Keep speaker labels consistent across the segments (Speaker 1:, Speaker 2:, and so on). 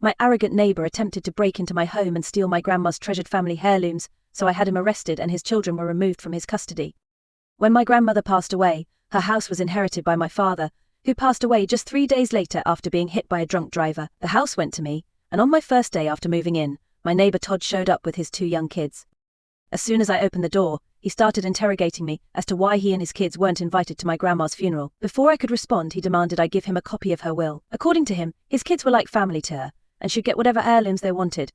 Speaker 1: My arrogant neighbor attempted to break into my home and steal my grandma's treasured family heirlooms, so I had him arrested and his children were removed from his custody. When my grandmother passed away, her house was inherited by my father, who passed away just 3 days later after being hit by a drunk driver. The house went to me, and on my first day after moving in, my neighbor Todd showed up with his 2 young kids. As soon as I opened the door, he started interrogating me as to why he and his kids weren't invited to my grandma's funeral. Before I could respond, he demanded I give him a copy of her will. According to him, his kids were like family to her, and should get whatever heirlooms they wanted.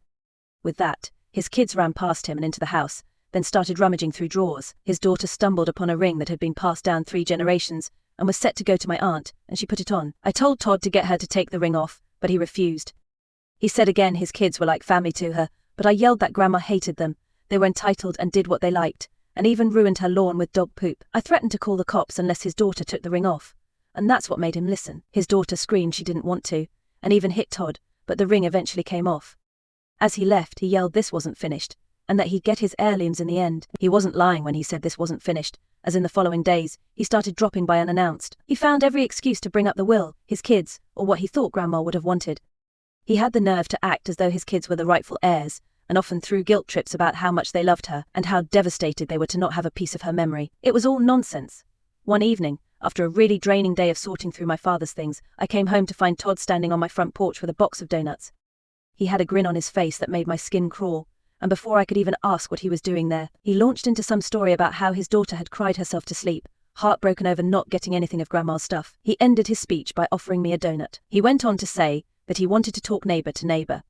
Speaker 1: With that, his kids ran past him and into the house, then started rummaging through drawers. His daughter stumbled upon a ring that had been passed down 3 generations and was set to go to my aunt, and she put it on. I told Todd to get her to take the ring off, but he refused. He said again his kids were like family to her, but I yelled that grandma hated them. They were entitled and did what they liked, and even ruined her lawn with dog poop. I threatened to call the cops unless his daughter took the ring off, and that's what made him listen. His daughter screamed she didn't want to, and even hit Todd, but the ring eventually came off. As he left, he yelled this wasn't finished, and that he'd get his heirlooms in the end. He wasn't lying when he said this wasn't finished, as in the following days, he started dropping by unannounced. He found every excuse to bring up the will, his kids, or what he thought grandma would have wanted. He had the nerve to act as though his kids were the rightful heirs, and often threw guilt trips about how much they loved her and how devastated they were to not have a piece of her memory. It was all nonsense. One evening, after a really draining day of sorting through my father's things, I came home to find Todd standing on my front porch with a box of donuts. He had a grin on his face that made my skin crawl, and before I could even ask what he was doing there, he launched into some story about how his daughter had cried herself to sleep, heartbroken over not getting anything of grandma's stuff. He ended his speech by offering me a donut. He went on to say that he wanted to talk neighbor to neighbor.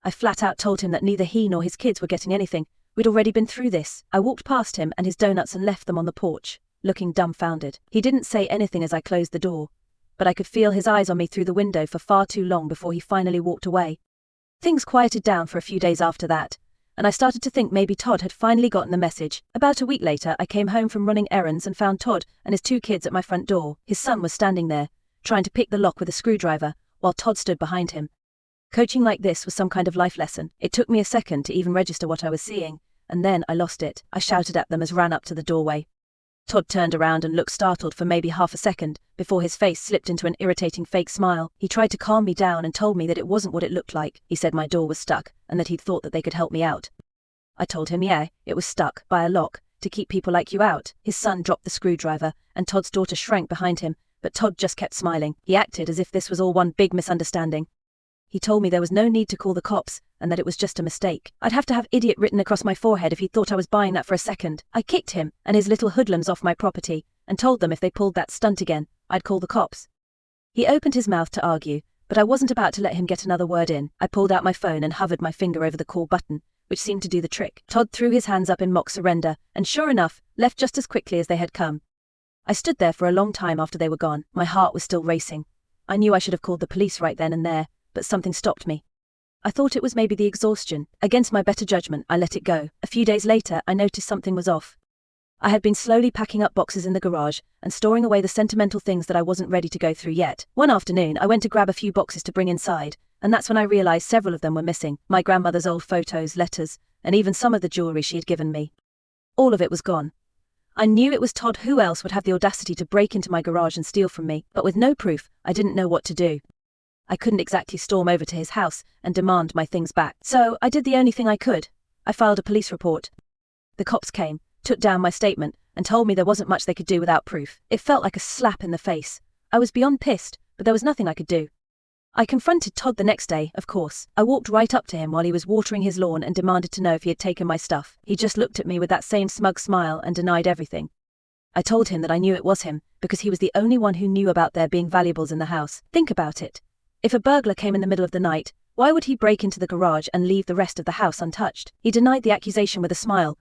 Speaker 1: I flat out told him that neither he nor his kids were getting anything. We'd already been through this. I walked past him and his donuts and left them on the porch, looking dumbfounded. He didn't say anything as I closed the door, but I could feel his eyes on me through the window for far too long before he finally walked away. Things quieted down for a few days after that, and I started to think maybe Todd had finally gotten the message. About a week later, I came home from running errands and found Todd and his 2 kids at my front door. His son was standing there, trying to pick the lock with a screwdriver, while Todd stood behind him. Coaching like this was some kind of life lesson. It took me a second to even register what I was seeing, and then I lost it. I shouted at them as ran up to the doorway. Todd turned around and looked startled for maybe half a second, before his face slipped into an irritating fake smile. He tried to calm me down and told me that it wasn't what it looked like. He said my door was stuck, and that he'd thought that they could help me out. I told him yeah, it was stuck, by a lock, to keep people like you out. His son dropped the screwdriver, and Todd's daughter shrank behind him, but Todd just kept smiling. He acted as if this was all one big misunderstanding. He told me there was no need to call the cops, and that it was just a mistake. I'd have to have idiot written across my forehead if he thought I was buying that for a second. I kicked him and his little hoodlums off my property, and told them if they pulled that stunt again, I'd call the cops. He opened his mouth to argue, but I wasn't about to let him get another word in. I pulled out my phone and hovered my finger over the call button, which seemed to do the trick. Todd threw his hands up in mock surrender, and sure enough, left just as quickly as they had come. I stood there for a long time after they were gone. My heart was still racing. I knew I should have called the police right then and there, but something stopped me. I thought it was maybe the exhaustion. Against my better judgment, I let it go. A few days later, I noticed something was off. I had been slowly packing up boxes in the garage and storing away the sentimental things that I wasn't ready to go through yet. One afternoon, I went to grab a few boxes to bring inside, and that's when I realized several of them were missing. My grandmother's old photos, letters, and even some of the jewelry she had given me. All of it was gone. I knew it was Todd. Who else would have the audacity to break into my garage and steal from me? But with no proof, I didn't know what to do. I couldn't exactly storm over to his house and demand my things back. So I did the only thing I could. I filed a police report. The cops came, took down my statement, and told me there wasn't much they could do without proof. It felt like a slap in the face. I was beyond pissed, but there was nothing I could do. I confronted Todd the next day, of course. I walked right up to him while he was watering his lawn and demanded to know if he had taken my stuff. He just looked at me with that same smug smile and denied everything. I told him that I knew it was him, because he was the only one who knew about there being valuables in the house. Think about it. If a burglar came in the middle of the night, why would he break into the garage and leave the rest of the house untouched? He denied the accusation with a smile.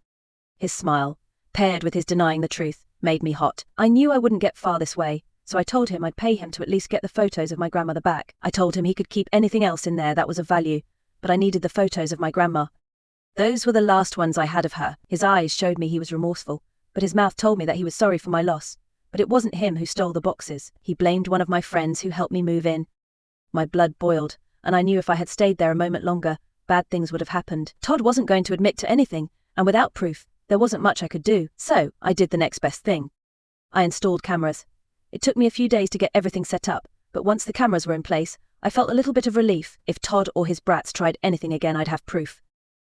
Speaker 1: His smile, paired with his denying the truth, made me hot. I knew I wouldn't get far this way, so I told him I'd pay him to at least get the photos of my grandmother back. I told him he could keep anything else in there that was of value, but I needed the photos of my grandma. Those were the last ones I had of her. His eyes showed me he was remorseful, but his mouth told me that he was sorry for my loss. But it wasn't him who stole the boxes. He blamed one of my friends who helped me move in. My blood boiled, and I knew if I had stayed there a moment longer, bad things would have happened. Todd wasn't going to admit to anything, and without proof, there wasn't much I could do. So, I did the next best thing. I installed cameras. It took me a few days to get everything set up, but once the cameras were in place, I felt a little bit of relief. If Todd or his brats tried anything again, I'd have proof.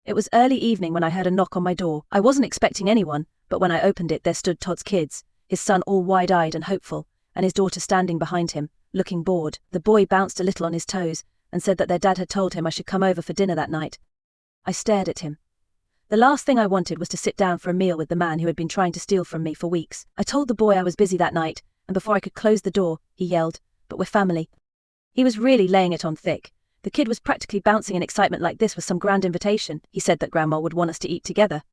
Speaker 1: It was early evening when I heard a knock on my door. I wasn't expecting anyone, but when I opened it, there stood Todd's kids, his son all wide-eyed and hopeful, and his daughter standing behind him, looking bored. The boy bounced a little on his toes and said that their dad had told him I should come over for dinner that night. I stared at him. The last thing I wanted was to sit down for a meal with the man who had been trying to steal from me for weeks. I told the boy I was busy that night, and before I could close the door, he yelled, "But we're family." He was really laying it on thick. The kid was practically bouncing in excitement like this was some grand invitation. He said that Grandma would want us to eat together.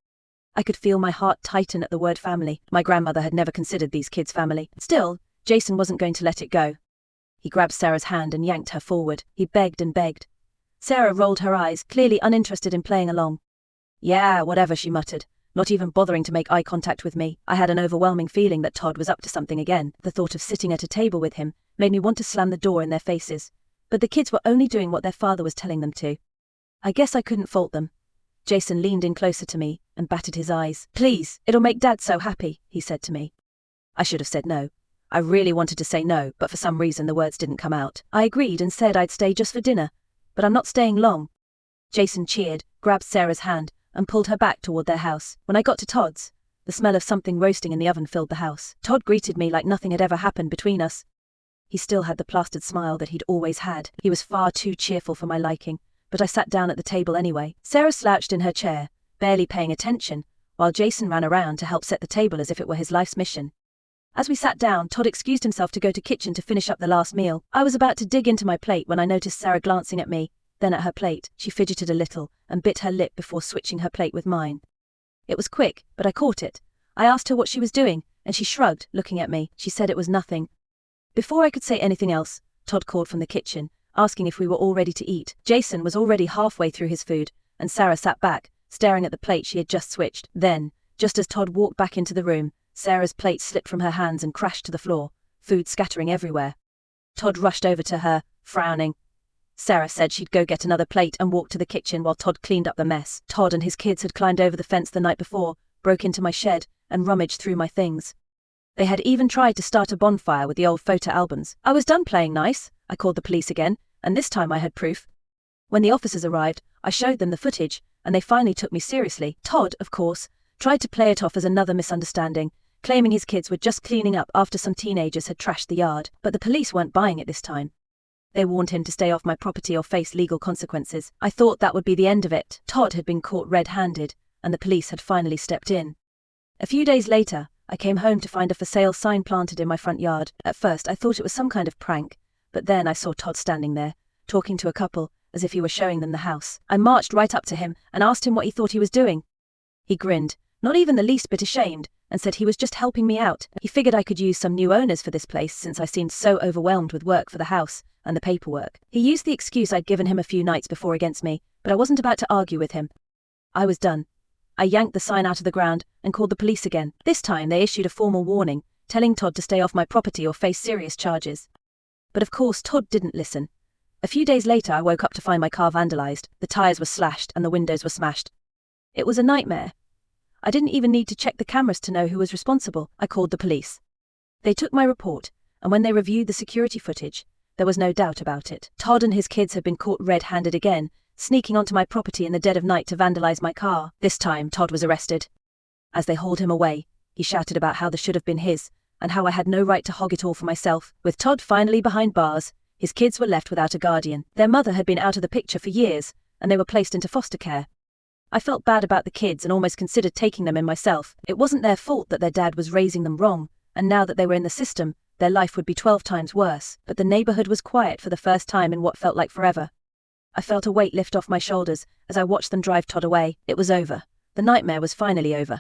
Speaker 1: I could feel my heart tighten at the word family. My grandmother had never considered these kids family. Still, Jason wasn't going to let it go. He grabbed Sarah's hand and yanked her forward. He begged and begged. Sarah rolled her eyes, clearly uninterested in playing along. "Yeah, whatever," she muttered, not even bothering to make eye contact with me. I had an overwhelming feeling that Todd was up to something again. The thought of sitting at a table with him made me want to slam the door in their faces. But the kids were only doing what their father was telling them to. I guess I couldn't fault them. Jason leaned in closer to me and batted his eyes. "Please, it'll make Dad so happy," he said to me. I should have said no. I really wanted to say no, but for some reason the words didn't come out. I agreed and said I'd stay just for dinner, but I'm not staying long. Jason cheered, grabbed Sarah's hand, and pulled her back toward their house. When I got to Todd's, the smell of something roasting in the oven filled the house. Todd greeted me like nothing had ever happened between us. He still had the plastered smile that he'd always had. He was far too cheerful for my liking, but I sat down at the table anyway. Sarah slouched in her chair, barely paying attention, while Jason ran around to help set the table as if it were his life's mission. As we sat down, Todd excused himself to go to kitchen to finish up the last meal. I was about to dig into my plate when I noticed Sarah glancing at me, then at her plate. She fidgeted a little and bit her lip before switching her plate with mine. It was quick, but I caught it. I asked her what she was doing, and she shrugged, looking at me. She said it was nothing. Before I could say anything else, Todd called from the kitchen, asking if we were all ready to eat. Jason was already halfway through his food, and Sarah sat back, staring at the plate she had just switched. Then, just as Todd walked back into the room, Sarah's plate slipped from her hands and crashed to the floor, food scattering everywhere. Todd rushed over to her, frowning. Sarah said she'd go get another plate and walked to the kitchen while Todd cleaned up the mess. Todd and his kids had climbed over the fence the night before, broke into my shed, and rummaged through my things. They had even tried to start a bonfire with the old photo albums. I was done playing nice. I called the police again, and this time I had proof. When the officers arrived, I showed them the footage, and they finally took me seriously. Todd, of course, tried to play it off as another misunderstanding, claiming his kids were just cleaning up after some teenagers had trashed the yard. But the police weren't buying it this time. They warned him to stay off my property or face legal consequences. I thought that would be the end of it. Todd had been caught red-handed, and the police had finally stepped in. A few days later, I came home to find a for sale sign planted in my front yard. At first I thought it was some kind of prank, but then I saw Todd standing there, talking to a couple, as if he were showing them the house. I marched right up to him and asked him what he thought he was doing. He grinned, not even the least bit ashamed, and said he was just helping me out. He figured I could use some new owners for this place since I seemed so overwhelmed with work for the house and the paperwork. He used the excuse I'd given him a few nights before against me, but I wasn't about to argue with him. I was done. I yanked the sign out of the ground and called the police again. This time they issued a formal warning, telling Todd to stay off my property or face serious charges. But of course Todd didn't listen. A few days later I woke up to find my car vandalized. The tires were slashed and the windows were smashed. It was a nightmare. I didn't even need to check the cameras to know who was responsible. I called the police. They took my report, and when they reviewed the security footage, there was no doubt about it. Todd and his kids had been caught red-handed again, sneaking onto my property in the dead of night to vandalize my car. This time, Todd was arrested. As they hauled him away, he shouted about how this should have been his, and how I had no right to hog it all for myself. With Todd finally behind bars, his kids were left without a guardian. Their mother had been out of the picture for years, and they were placed into foster care. I felt bad about the kids and almost considered taking them in myself. It wasn't their fault that their dad was raising them wrong, and now that they were in the system, their life would be 12 times worse. But the neighborhood was quiet for the first time in what felt like forever. I felt a weight lift off my shoulders as I watched them drive Todd away. It was over. The nightmare was finally over.